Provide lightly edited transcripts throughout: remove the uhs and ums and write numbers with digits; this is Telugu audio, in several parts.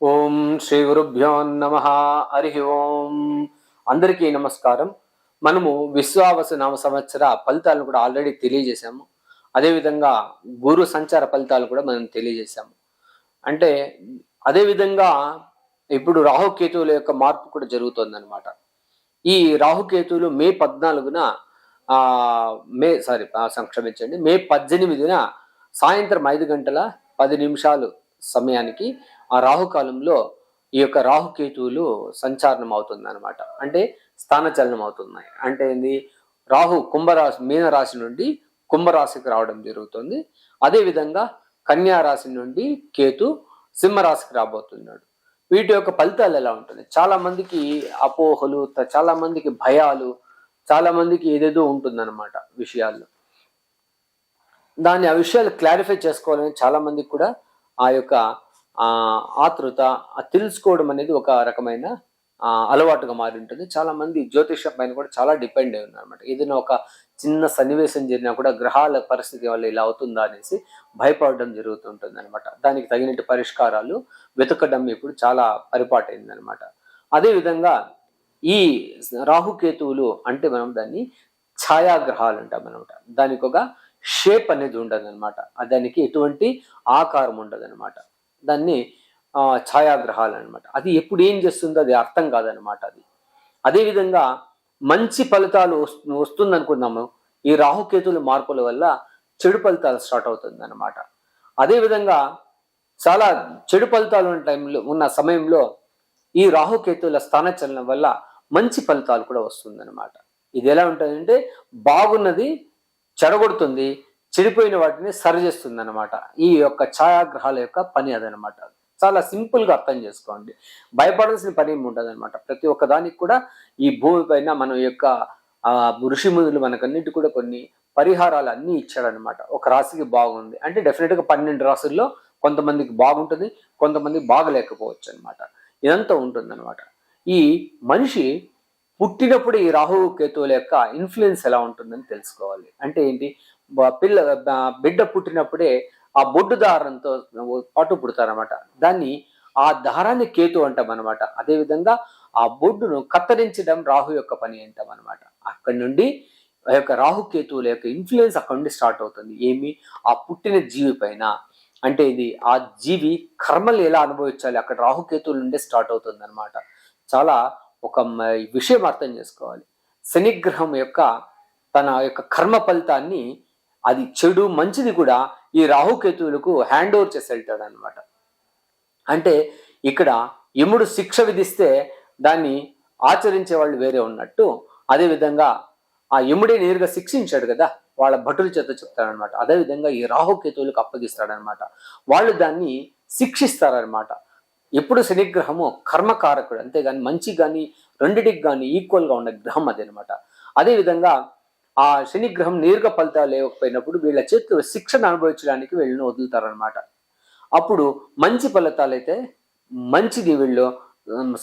ఓం శ్రీ గురుభ్యో నమ. హరి ఓం. అందరికీ నమస్కారం. మనము విశ్వావసు నామ సంవత్సర ఫలితాలను కూడా ఆల్రెడీ తెలియజేశాము. అదేవిధంగా గురు సంచార ఫలితాలు కూడా మనం తెలియజేశాము. అంటే అదేవిధంగా ఇప్పుడు రాహుకేతువుల యొక్క మార్పు కూడా జరుగుతుందన్నమాట. ఈ రాహుకేతువులు మే 14న ఆ క్షమించండి, మే 18న సాయంత్రం 5 గంటల 10 నిమిషాలు సమయానికి ఆ రాహుకాలంలో ఈ యొక్క రాహుకేతువులు సంచారణం అవుతుంది అనమాట. అంటే స్థానచలనం అవుతున్నాయి. అంటే ఏంది, రాహు కుంభరాశి మీనరాశి నుండి కుంభరాశికి రావడం జరుగుతుంది. అదేవిధంగా కన్యా రాశి నుండి కేతు సింహరాశికి రాబోతున్నాడు. వీటి యొక్క ఫలితాలు ఎలా ఉంటుంది? చాలా మందికి అపోహలు, చాలా మందికి భయాలు, చాలా మందికి ఏదేదో ఉంటుందన్నమాట విషయాల్లో. ఆ విషయాలు క్లారిఫై చేసుకోవాలని చాలా మందికి కూడా ఆ యొక్క ఆతృత, తెలుసుకోవడం అనేది ఒక రకమైన అలవాటుగా మారి ఉంటుంది. చాలా మంది జ్యోతిషం పైన కూడా చాలా డిపెండ్ అయి ఉన్నారు అనమాట. ఏదైనా ఒక చిన్న సన్నివేశం జరిగినా కూడా గ్రహాల పరిస్థితి వల్ల ఇలా అవుతుందా అనేసి భయపడడం జరుగుతుంటుంది అనమాట. దానికి తగినట్టు పరిష్కారాలు వెతకడం ఇప్పుడు చాలా పరిపాటైంది అనమాట. అదేవిధంగా ఈ రాహుకేతువులు అంటే మనం దాన్ని ఛాయాగ్రహాలు అంటాం అనమాట. దానికి ఒక షేప్ అనేది ఉండదు అనమాట. దానికి ఎటువంటి ఆకారం ఉండదు అనమాట. దాన్ని ఛాయాగ్రహాలు అనమాట. అది ఎప్పుడు ఏం చేస్తుందో అది అర్థం కాదనమాట. అదేవిధంగా మంచి ఫలితాలు వస్తుంది అనుకున్నాము, ఈ రాహుకేతువుల మార్పుల వల్ల చెడు ఫలితాలు స్టార్ట్ అవుతుంది అనమాట. అదేవిధంగా చాలా చెడు ఫలితాలు ఉన్న సమయంలో ఈ రాహుకేతువుల స్థానచలనం వల్ల మంచి ఫలితాలు కూడా వస్తుందన్నమాట. ఇది ఎలా ఉంటుందంటే, బాగున్నది చెడగొడుతుంది, చెడిపోయిన వాటిని సరిచేస్తుంది అనమాట. ఈ యొక్క ఛాయాగ్రహాల యొక్క పని అదనమాట. చాలా సింపుల్ గా అర్థం చేసుకోండి. భయపడాల్సిన పని ఏమి ఉండదు అనమాట. ప్రతి ఒక్క దానికి కూడా ఈ భూమి పైన మన యొక్క ఋషిమునులు మనకన్నిటి కూడా కొన్ని పరిహారాలు అన్నీ ఇచ్చాడనమాట. ఒక రాశికి బాగుంది అంటే డెఫినెట్ గా 12 రాశుల్లో కొంతమందికి బాగుంటుంది, కొంతమందికి బాగలేకపోవచ్చు అనమాట. ఇదంతా ఉంటుందన్నమాట. ఈ మనిషి పుట్టినప్పుడు ఈ రాహు కేతువుల యొక్క ఇన్ఫ్లుయెన్స్ ఎలా ఉంటుందని తెలుసుకోవాలి. అంటే ఏంటి, బిడ్డ పుట్టినప్పుడే ఆ బొడ్డు దారంతో పాటు పుడతారనమాట. దాన్ని ఆ దారాన్ని కేతు అంటాం అనమాట. అదేవిధంగా ఆ బొడ్డును కత్తిరించడం రాహు యొక్క పని అంటాం అనమాట. అక్కడి నుండి ఆ యొక్క రాహుకేతువుల యొక్క ఇన్ఫ్లుయెన్స్ అక్కడి నుండి స్టార్ట్ అవుతుంది. ఏమి, ఆ పుట్టిన జీవి పైన. అంటే ఇది ఆ జీవి కర్మలు ఎలా అనుభవించాలి అక్కడ రాహుకేతువుల నుండి స్టార్ట్ అవుతుంది అనమాట. చాలా ఒక విషయం అర్థం చేసుకోవాలి. శనిగ్రహం యొక్క తన యొక్క కర్మ ఫలితాన్ని, అది చెడు మంచిది కూడా ఈ రాహుకేతువులకు హ్యాండ్ ఓవర్ చేసి వెళ్తాడు అనమాట. అంటే ఇక్కడ యముడు శిక్ష విధిస్తే దాన్ని ఆచరించే వాళ్ళు వేరే ఉన్నట్టు, అదేవిధంగా ఆ యముడే నేరుగా శిక్షించాడు కదా, వాళ్ళ భటుల చేత చెప్తాడనమాట. అదేవిధంగా ఈ రాహుకేతువులకు అప్పగిస్తాడనమాట. వాళ్ళు దాన్ని శిక్షిస్తారనమాట. ఎప్పుడు శనిగ్రహము కర్మకారకుడు, అంతేగాని మంచి కానీ రెండిటికి కానీ ఈక్వల్గా ఉండే గ్రహం అది అనమాట. అదేవిధంగా ఆ శనిగ్రహం నేరుగా ఫలితాలు లేకపోయినప్పుడు వీళ్ళ చేతిలో శిక్షను అనుభవించడానికి వీళ్ళని వదులుతారనమాట. అప్పుడు మంచి ఫలితాలు అయితే మంచిది వీళ్ళు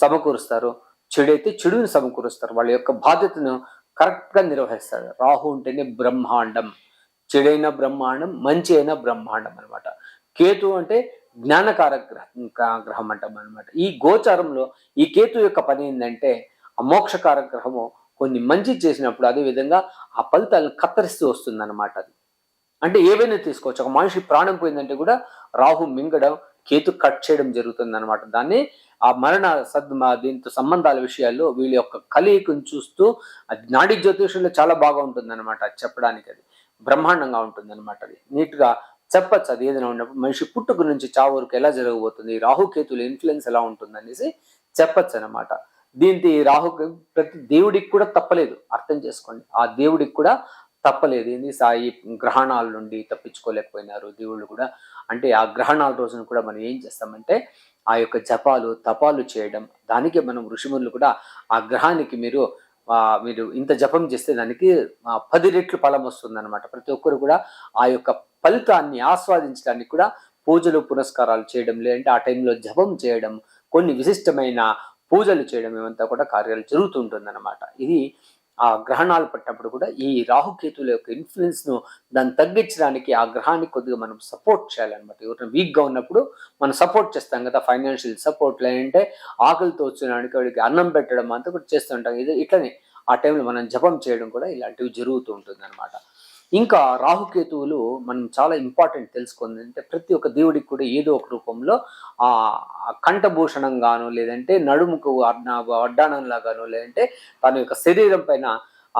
సమకూరుస్తారు, చెడైతే చెడుని సమకూరుస్తారు. వాళ్ళ యొక్క బాధ్యతను కరెక్ట్గా నిర్వహిస్తారు. రాహు ఉంటేనే బ్రహ్మాండం, చెడైన బ్రహ్మాండం, మంచి అయిన బ్రహ్మాండం అనమాట. కేతు అంటే జ్ఞానకారక గ్రహం అంటాం అనమాట. ఈ గోచారంలో ఈ కేతు యొక్క పని ఏంటంటే, అమోక్షకారక గ్రహము కొన్ని మంచి చేసినప్పుడు అదేవిధంగా ఆ ఫలితాలను కత్తరిస్తూ వస్తుంది అనమాట. అది అంటే ఏవైనా తీసుకోవచ్చు. ఒక మనిషి ప్రాణం పోయిందంటే కూడా రాహు మింగడం, కేతు కట్ చేయడం జరుగుతుంది అనమాట. దాన్ని ఆ మరణ దీంతో సంబంధాల విషయాల్లో వీళ్ళ యొక్క కలయికను చూస్తూ అది నాడీ జ్యోతిషంలో చాలా బాగా ఉంటుంది అనమాట. అది చెప్పడానికి అది బ్రహ్మాండంగా ఉంటుంది అనమాట. అది నీట్గా చెప్పచ్చు. అది ఏదైనా ఉన్నప్పుడు మనిషి పుట్టుక నుంచి చావు వరకు ఎలా జరగబోతుంది, రాహుకేతుల ఇన్ఫ్లుయెన్స్ ఎలా ఉంటుంది అనేసి చెప్పచ్చు అనమాట. దీంతో ఈ రాహు ప్రతి దేవుడికి కూడా తప్పలేదు, అర్థం చేసుకోండి. ఆ దేవుడికి కూడా తప్పలేదు. ఏంది, సాయి గ్రహణాల నుండి తప్పించుకోలేకపోయినారు దేవుళ్ళు కూడా. అంటే ఆ గ్రహణాల రోజున కూడా మనం ఏం చేస్తామంటే ఆ యొక్క జపాలు తపాలు చేయడం. దానికి మనం ఋషిములు కూడా ఆ గ్రహానికి మీరు ఇంత జపం చేస్తే దానికి 10 రెట్లు ఫలం వస్తుంది అనమాట. ప్రతి ఒక్కరు కూడా ఆ యొక్క ఫలితాన్ని ఆస్వాదించడానికి కూడా పూజలు పునస్కారాలు చేయడం, లేదంటే ఆ టైంలో జపం చేయడం, కొన్ని విశిష్టమైన పూజలు చేయడం, ఇవంతా కూడా కార్యాలు జరుగుతుంటుంది అనమాట. ఇది ఆ గ్రహణాలు పట్టినప్పుడు కూడా ఈ రాహుకేతువుల యొక్క ఇన్ఫ్లుయెన్స్ను దాన్ని తగ్గించడానికి ఆ గ్రహాన్ని కొద్దిగా మనం సపోర్ట్ చేయాలన్నమాట. ఎవరైనా వీక్గా ఉన్నప్పుడు మనం సపోర్ట్ చేస్తాం కదా, ఫైనాన్షియల్ సపోర్ట్, లేదంటే ఆకలితో వచ్చినానికి వాడికి అన్నం పెట్టడం అంతా కూడా చేస్తూ ఉంటాం. ఇది ఇట్లనే ఆ టైంలో మనం జపం చేయడం కూడా ఇలాంటివి జరుగుతూ ఉంటుంది అనమాట. ఇంకా రాహుకేతువులు మనం చాలా ఇంపార్టెంట్ తెలుసుకుంది అంటే, ప్రతి ఒక్క దేవుడికి కూడా ఏదో ఒక రూపంలో ఆ కంఠభూషణంగాను, లేదంటే నడుముకు వడ్డానంలాగాను, లేదంటే తన యొక్క శరీరం పైన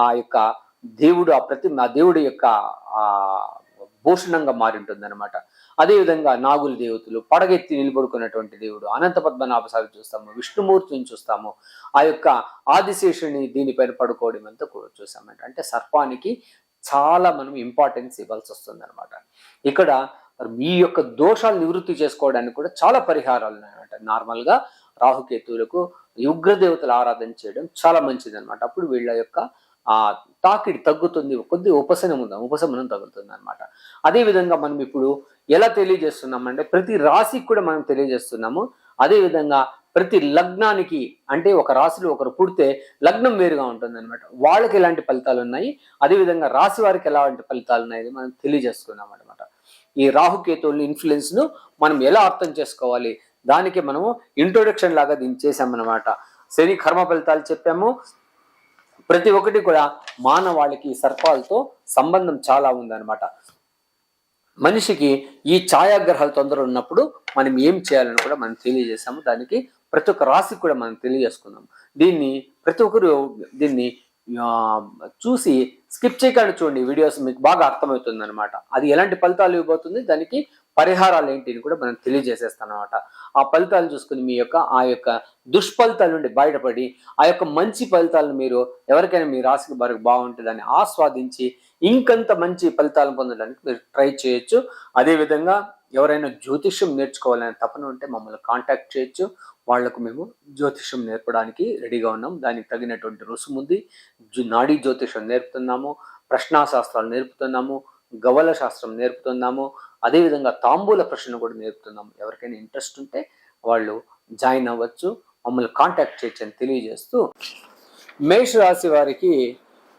ఆ యొక్క దేవుడు ఆ దేవుడి యొక్క ఆ భూషణంగా మారి ఉంటుంది అనమాట. అదేవిధంగా నాగుల దేవతలు, పడగెత్తి నిలబడుకున్నటువంటి దేవుడు అనంత పద్మనాభ స్వామి చూస్తాము, విష్ణుమూర్తిని చూస్తాము, ఆ యొక్క ఆదిశేషుని దీనిపైన పడుకోవడం అంతా కూడా చూసామంట. అంటే సర్పానికి చాలా మనం ఇంపార్టెన్స్ ఇవ్వాల్సి వస్తుంది అనమాట. ఇక్కడ మీ యొక్క దోషాలు నివృత్తి చేసుకోవడానికి కూడా చాలా పరిహారాలు ఉన్నాయన్నమాట. నార్మల్గా రాహుకేతువులకు ఉగ్రదేవతల ఆరాధన చేయడం చాలా మంచిది అనమాట. అప్పుడు వీళ్ళ యొక్క ఆ తాకిడి తగ్గుతుంది, కొద్ది ఉపశమనం తగ్గుతుంది అనమాట. అదేవిధంగా మనం ఇప్పుడు ఎలా తెలియజేస్తున్నామంటే, ప్రతి రాశికి కూడా మనం తెలియజేస్తున్నాము. అదేవిధంగా ప్రతి లగ్నానికి, అంటే ఒక రాశిలో ఒకరు పుడితే లగ్నం వేరుగా ఉంటుంది అనమాట, వాళ్ళకి ఎలాంటి ఫలితాలు ఉన్నాయి, అదేవిధంగా రాశి వారికి ఎలాంటి ఫలితాలు ఉన్నాయి మనం తెలియజేసుకున్నాం అనమాట. ఈ రాహుకేతువుల ఇన్ఫ్లుయెన్స్ ను మనం ఎలా అర్థం చేసుకోవాలి, దానికి మనము ఇంట్రొడక్షన్ లాగా దీన్ని చేసామన్నమాట. శని కర్మ ఫలితాలు చెప్పాము. ప్రతి ఒక్కటి కూడా మానవాళికి సర్పాలతో సంబంధం చాలా ఉందన్నమాట. మనిషికి ఈ ఛాయాగ్రహాలు తొందర ఉన్నప్పుడు మనం ఏం చేయాలని కూడా మనం తెలియజేసాము. దానికి ప్రతి ఒక్క రాశికి కూడా మనం తెలియజేసుకున్నాం. దీన్ని ప్రతి ఒక్కరు దీన్ని చూసి స్కిప్ చేయకుండా చూడండి, వీడియోస్ మీకు బాగా అర్థమవుతుంది అనమాట. అది ఎలాంటి ఫలితాలు ఇవ్వబోతుంది, దానికి పరిహారాలు ఏంటిని కూడా మనం తెలియజేసేస్తాం అనమాట. ఆ ఫలితాలు చూసుకుని మీ యొక్క ఆ యొక్క దుష్ఫలితాల నుండి బయటపడి ఆ యొక్క మంచి ఫలితాలను మీరు ఎవరికైనా మీ రాశికి బాగుంటుందని ఆస్వాదించి ఇంకంత మంచి ఫలితాలను పొందడానికి మీరు ట్రై చేయొచ్చు. అదేవిధంగా ఎవరైనా జ్యోతిష్యం నేర్చుకోవాలనే తపన ఉంటే మమ్మల్ని కాంటాక్ట్ చేయొచ్చు. వాళ్లకు మేము జ్యోతిష్యం నేర్పడానికి రెడీగా ఉన్నాం. దానికి తగినటువంటి రుసుము ఉంది. నాడీ జ్యోతిష్యం నేర్పుతున్నాము, ప్రశ్నాశాస్త్రాలు నేర్పుతున్నాము, గవల శాస్త్రం నేర్పుతున్నాము, అదేవిధంగా తాంబూల ప్రశ్న కూడా నేర్పుతున్నాము. ఎవరికైనా ఇంట్రెస్ట్ ఉంటే వాళ్ళు జాయిన్ అవ్వచ్చు, మమ్మల్ని కాంటాక్ట్ చేయొచ్చు అని తెలియజేస్తూ, మేషరాశి వారికి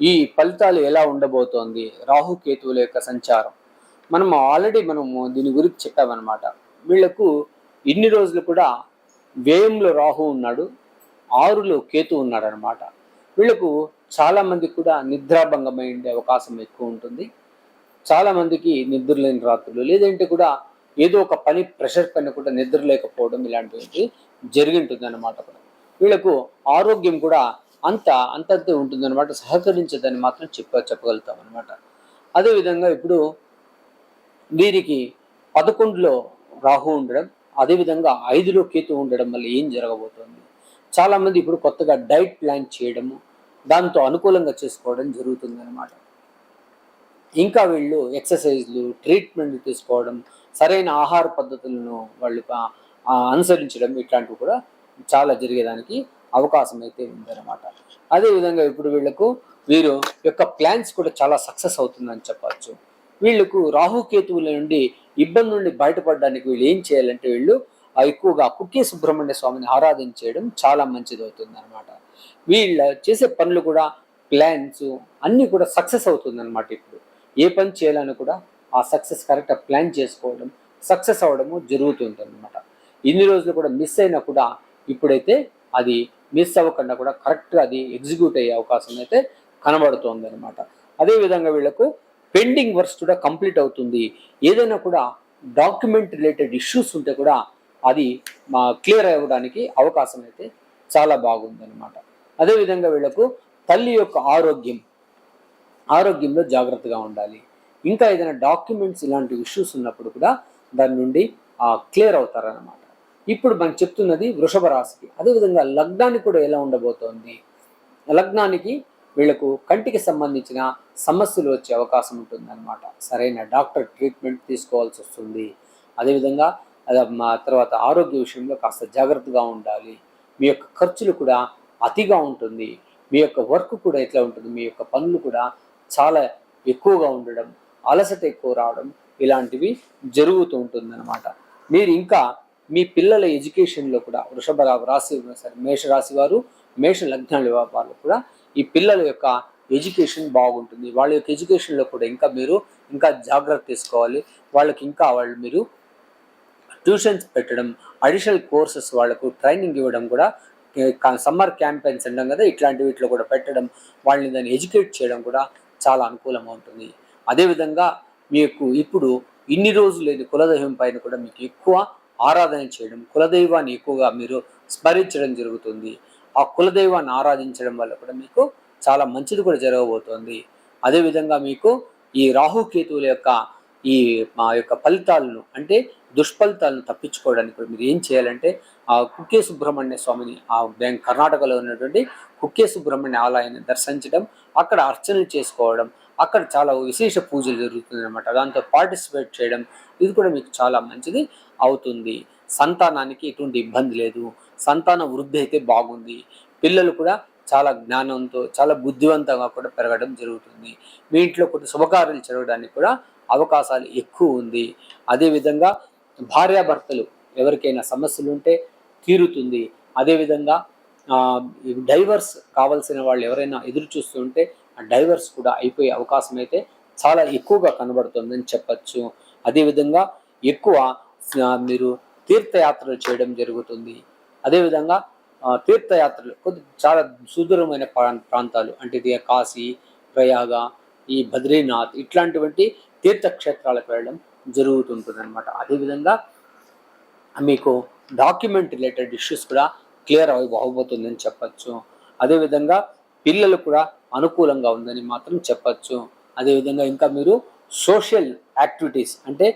ఈ ఫలితాలు ఎలా ఉండబోతోంది, రాహుకేతువుల యొక్క సంచారం మనము దీని గురించి చెప్పామన్నమాట. వీళ్లకు ఇన్ని రోజులు కూడా వ్యయంలో రాహు ఉన్నాడు, 6లో కేతు ఉన్నాడు అనమాట. వీళ్లకు చాలా మందికి కూడా నిద్రాభంగమైండే అవకాశం ఎక్కువ ఉంటుంది. చాలా మందికి నిద్ర లేని రాత్రులు, లేదంటే కూడా ఏదో ఒక పని ప్రెషర్ పైన కూడా నిద్ర లేకపోవడం ఇలాంటివి జరిగింటుంది అనమాట. వీళ్ళకు ఆరోగ్యం కూడా అంతంతే ఉంటుంది అనమాట. సహకరించదని మాత్రం చెప్పగలుగుతాం అనమాట. అదేవిధంగా ఇప్పుడు వీరికి 11లో రాహు ఉండడం, అదేవిధంగా 5లో కేతు ఉండడం వల్ల ఏం జరగబోతోంది, చాలా మంది ఇప్పుడు కొత్తగా డైట్ ప్లాన్ చేయడము, దాంతో అనుకూలంగా చేసుకోవడం జరుగుతుంది అనమాట. ఇంకా వీళ్ళు ఎక్సర్సైజ్లు, ట్రీట్మెంట్ తీసుకోవడం, సరైన ఆహార పద్ధతులను వాళ్ళు అనుసరించడం, ఇట్లాంటివి కూడా చాలా జరిగేదానికి అవకాశం అయితే ఉందన్నమాట. అదేవిధంగా ఇప్పుడు వీరు యొక్క ప్లాన్స్ కూడా చాలా సక్సెస్ అవుతుందని చెప్పచ్చు. వీళ్ళకు రాహుకేతువుల నుండి ఇబ్బంది నుండి బయటపడడానికి వీళ్ళు ఏం చేయాలంటే, వీళ్ళు ఎక్కువగా కుక్కే సుబ్రహ్మణ్య స్వామిని ఆరాధన చేయడం చాలా మంచిది అవుతుంది అనమాట. వీళ్ళ చేసే పనులు కూడా, ప్లాన్స్ అన్నీ కూడా సక్సెస్ అవుతుంది అనమాట. ఇప్పుడు ఏ పని చేయాలని కూడా ఆ సక్సెస్ కరెక్ట్గా ప్లాన్ చేసుకోవడం, సక్సెస్ అవ్వడము జరుగుతుంటుంది అనమాట. ఇన్ని రోజులు కూడా మిస్ అయినా కూడా ఇప్పుడైతే అది మిస్ అవ్వకుండా కూడా కరెక్ట్గా అది ఎగ్జిక్యూట్ అయ్యే అవకాశం అయితే కనబడుతోంది అనమాట. అదేవిధంగా వీళ్ళకు పెండింగ్ వర్క్స్ కూడా కంప్లీట్ అవుతుంది. ఏదైనా కూడా డాక్యుమెంట్ రిలేటెడ్ ఇష్యూస్ ఉంటే కూడా అది క్లియర్ అవ్వడానికి అవకాశం అయితే చాలా బాగుందన్నమాట. అదేవిధంగా వీళ్ళకు తల్లి యొక్క ఆరోగ్యంలో జాగ్రత్తగా ఉండాలి. ఇంకా ఏదైనా డాక్యుమెంట్స్ ఇలాంటి ఇష్యూస్ ఉన్నప్పుడు కూడా దాని నుండి క్లియర్ అవుతారన్నమాట. ఇప్పుడు మనం చెప్తున్నది వృషభ రాశికి. అదేవిధంగా లగ్నానికి కూడా ఎలా ఉండబోతోంది, లగ్నానికి వీళ్ళకు కంటికి సంబంధించిన సమస్యలు వచ్చే అవకాశం ఉంటుందన్నమాట. సరైన డాక్టర్ ట్రీట్మెంట్ తీసుకోవాల్సి వస్తుంది. అదేవిధంగా తర్వాత ఆరోగ్య విషయంలో కాస్త జాగ్రత్తగా ఉండాలి. మీ యొక్క ఖర్చులు కూడా అతిగా ఉంటుంది. మీ యొక్క వర్క్ కూడా ఎట్లా ఉంటుంది, మీ యొక్క పనులు కూడా చాలా ఎక్కువగా ఉండడం, అలసట ఎక్కువ రావడం, ఇలాంటివి జరుగుతూ ఉంటుందన్నమాట. మీరు ఇంకా మీ పిల్లల ఎడ్యుకేషన్లో కూడా వృషభ రాశి, మేషరాశి వారు, మేష లగ్నాల వాళ్ళు కూడా ఈ పిల్లల యొక్క ఎడ్యుకేషన్ బాగుంటుంది. వాళ్ళ యొక్క ఎడ్యుకేషన్లో కూడా ఇంకా మీరు ఇంకా జాగ్రత్త తీసుకోవాలి. వాళ్ళకి ఇంకా మీరు ట్యూషన్స్ పెట్టడం, అడిషనల్ కోర్సెస్ వాళ్ళకు ట్రైనింగ్ ఇవ్వడం కూడా, సమ్మర్ క్యాంపెయిన్స్ అంటాం కదా, ఇట్లాంటి వీటిలో కూడా పెట్టడం, వాళ్ళని దాన్ని ఎడ్యుకేట్ చేయడం కూడా చాలా అనుకూలంగా ఉంటుంది. అదేవిధంగా మీకు ఇప్పుడు ఇన్ని రోజులు లేని కులదైవం పైన కూడా మీకు ఎక్కువ ఆరాధన చేయడం, కులదైవాన్ని ఎక్కువగా మీరు స్మరించడం జరుగుతుంది. ఆ కులదైవాన్ని ఆరాధించడం వల్ల కూడా మీకు చాలా మంచిది కూడా జరగబోతోంది. అదేవిధంగా మీకు ఈ రాహుకేతువుల యొక్క ఈ మా యొక్క ఫలితాలను, అంటే దుష్ఫలితాలను తప్పించుకోవడానికి కూడా మీరు ఏం చేయాలంటే, ఆ కుక్కే సుబ్రహ్మణ్య స్వామిని, ఆ కర్ణాటకలో ఉన్నటువంటి కుక్కే సుబ్రహ్మణ్య ఆలయాన్ని దర్శించడం, అక్కడ అర్చనలు చేసుకోవడం, అక్కడ చాలా విశేష పూజలు జరుగుతుంది అనమాట. దాంతో పార్టిసిపేట్ చేయడం, ఇది కూడా మీకు చాలా మంచిది అవుతుంది. సంతానానికి ఎటువంటి ఇబ్బంది లేదు. సంతాన వృద్ధి అయితే బాగుంది. పిల్లలు కూడా చాలా జ్ఞానంతో, చాలా బుద్ధివంతంగా కూడా పెరగడం జరుగుతుంది. మీ ఇంట్లో కొన్ని శుభకార్యాలు జరగడానికి కూడా అవకాశాలు ఎక్కువ ఉంది. అదేవిధంగా భార్యాభర్తలు ఎవరికైనా సమస్యలు ఉంటే తీరుతుంది. అదేవిధంగా డైవర్స్ కావాల్సిన వాళ్ళు ఎవరైనా ఎదురు చూస్తుంటే ఆ డైవర్స్ కూడా అయిపోయే అవకాశం అయితే చాలా ఎక్కువగా కనబడుతుందని చెప్పచ్చు. అదేవిధంగా ఎక్కువ మీరు తీర్థయాత్రలు చేయడం జరుగుతుంది. అదేవిధంగా తీర్థయాత్రలు చాలా సుదూరమైన ప్రాంతాలు, అంటే ఇది కాశీ, ప్రయాగ, ఈ బద్రీనాథ్, ఇట్లాంటివంటి తీర్థక్షేత్రాలకు వెళ్ళడం జరుగుతుంటుంది అనమాట. అదేవిధంగా మీకు డాక్యుమెంట్ రిలేటెడ్ ఇష్యూస్ కూడా క్లియర్ అవ్వబోతుందని చెప్పచ్చు. అదేవిధంగా పిల్లలు కూడా అనుకూలంగా ఉందని మాత్రం చెప్పచ్చు. అదేవిధంగా ఇంకా మీరు సోషల్ యాక్టివిటీస్, అంటే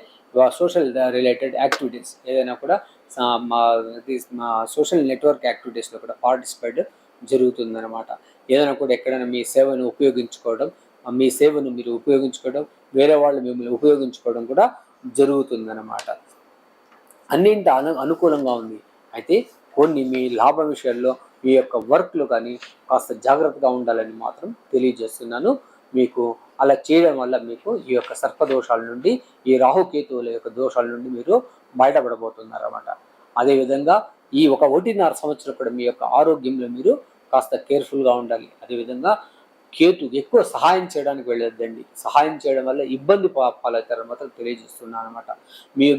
సోషల్ రిలేటెడ్ యాక్టివిటీస్ ఏదైనా కూడా మా సోషల్ నెట్వర్క్ యాక్టివిటీస్లో కూడా పార్టిసిపేట్ జరుగుతుందన్నమాట. ఏదైనా కూడా ఎక్కడైనా మీ సేవను ఉపయోగించుకోవడం, మీ సేవను మీరు ఉపయోగించుకోవడం, వేరే వాళ్ళు మిమ్మల్ని ఉపయోగించుకోవడం కూడా జరుగుతుందన్నమాట. అన్నింటి అనుకూలంగా ఉంది. అయితే కొన్ని మీ లాభ విషయాల్లో మీ యొక్క వర్క్లు కానీ కాస్త జాగ్రత్తగా ఉండాలని మాత్రం తెలియజేస్తున్నాను. మీకు అలా చేయడం వల్ల మీకు ఈ యొక్క సర్పదోషాల నుండి, ఈ రాహుకేతువుల యొక్క దోషాల నుండి మీరు బయటపడబోతున్నారన్నమాట. అదేవిధంగా ఈ 1.5 సంవత్సరం కూడా మీ యొక్క ఆరోగ్యంలో మీరు కాస్త కేర్ఫుల్గా ఉండాలి. అదేవిధంగా కేతు ఎక్కువ సహాయం చేయడానికి వెళ్ళొద్దండి. సహాయం చేయడం వల్ల ఇబ్బంది పాలవుతారని మాత్రం తెలియజేస్తున్నాను అనమాట.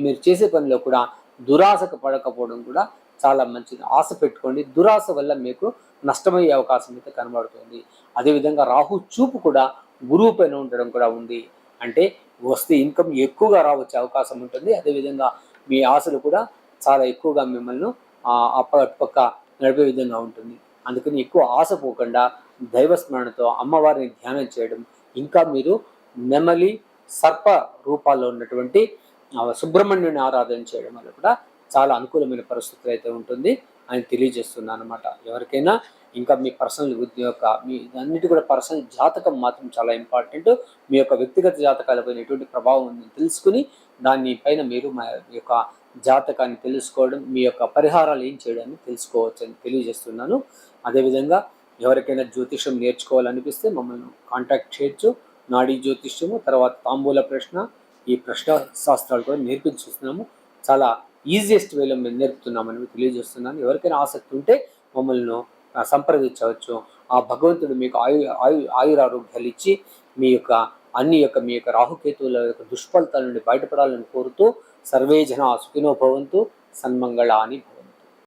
మీరు చేసే పనిలో కూడా దురాశకు పడకపోవడం కూడా చాలా మంచిది. ఆశ పెట్టుకోండి. దురాశ వల్ల మీకు నష్టమయ్యే అవకాశం అయితే కనబడుతుంది. అదేవిధంగా రాహు చూపు కూడా గురువు పైన ఉండడం కూడా ఉంది. అంటే వస్తే ఇన్కమ్ ఎక్కువగా రావచ్చే అవకాశం ఉంటుంది. అదేవిధంగా మీ ఆశలు కూడా చాలా ఎక్కువగా మిమ్మల్ని అప్పక నడిపే విధంగా ఉంటుంది. అందుకని ఎక్కువ ఆశ పోకుండా దైవస్మరణతో అమ్మవారిని ధ్యానం చేయడం, ఇంకా మీరు నెమలి, సర్ప రూపాల్లో ఉన్నటువంటి సుబ్రహ్మణ్యుని ఆరాధన చేయడం వల్ల కూడా చాలా అనుకూలమైన పరిస్థితులు అయితే ఉంటుంది అని తెలియజేస్తున్నాను అనమాట. ఎవరికైనా ఇంకా మీ పర్సనల్ యొక్క మీ అన్నిటి కూడా పర్సనల్ జాతకం మాత్రం చాలా ఇంపార్టెంట్. మీ యొక్క వ్యక్తిగత జాతకాలపైన ఎటువంటి ప్రభావం ఉందని తెలుసుకుని దానిపైన మీరు మా యొక్క జాతకాన్ని తెలుసుకోవడం, మీ యొక్క పరిహారాలు ఏం చేయడాన్ని తెలుసుకోవచ్చు అని తెలియజేస్తున్నాను. అదేవిధంగా ఎవరికైనా జ్యోతిష్యం నేర్చుకోవాలనిపిస్తే మమ్మల్ని కాంటాక్ట్ చేయొచ్చు. నాడీ జ్యోతిష్యము, తర్వాత తాంబూల ప్రశ్న, ఈ ప్రశ్న శాస్త్రాలు కూడా నేర్పించుస్తున్నాము. చాలా ఈజియెస్ట్ వేలో మేము నేర్పుతున్నామని తెలియజేస్తున్నాను. ఎవరికైనా ఆసక్తి ఉంటే మమ్మల్ని సంప్రదించవచ్చు. ఆ భగవంతుడు మీకు ఆయురారోగ్యాలు ఇచ్చి మీ యొక్క రాహుకేతువుల యొక్క దుష్ఫలితాల నుండి బయటపడాలని కోరుతూ, సర్వే జనా సుఖినో భవంతు, సన్మంగళాని భవంతు.